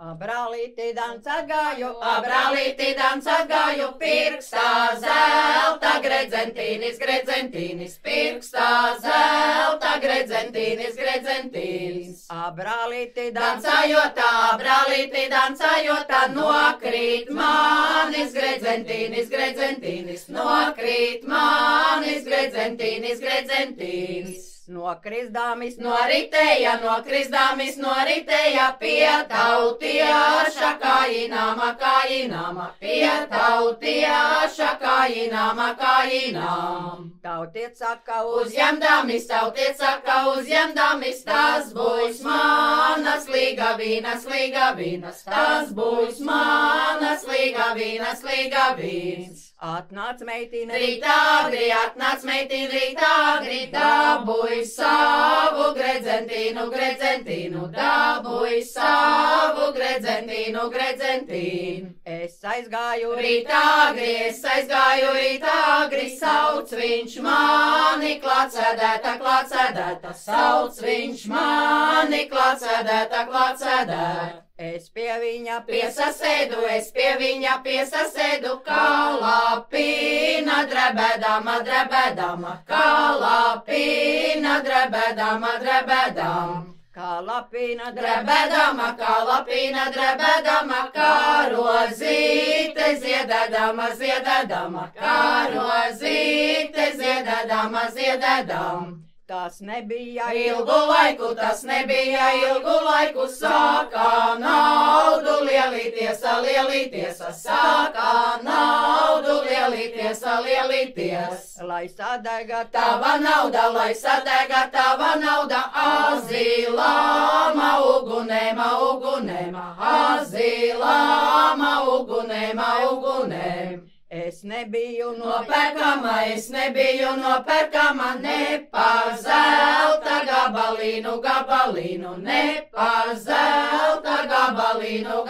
Brālīti dancāt gāju, pirkstā zelta gredzentīnis, pirkstā zelta gredzentīnis. Brālīti dancājotā, nokrīt manis gredzentīnis, nokrīt manis gredzentīnis. Nokrisdāmis noritēja, pie tautieša kājinām, Tautiet saka, uzņemdamis, tas būs manas līgavinas, tas būs manas līgavīnas. Atnāc meitīne rītāgri, dabūj savu gredzentīnu, Es aizgāju rītāgri, sauc viņš mani klātsēdēta, sauc viņš mani klātsēdēta. Es pie viņa piesasēdu, kā lapīna drebēdama, kā lapīna drebēdama. Kā lapīna drebēdama, kā rozīte ziedēdama, kā rozīte ziedēdama. Tas nebija ilgu laiku, sākā naudu lielīties, Lai sadega tava nauda, azilāma ugunēma. Es nebiju nopērkama ne par zelta gabalīnu, ne par zelta gabalīnu.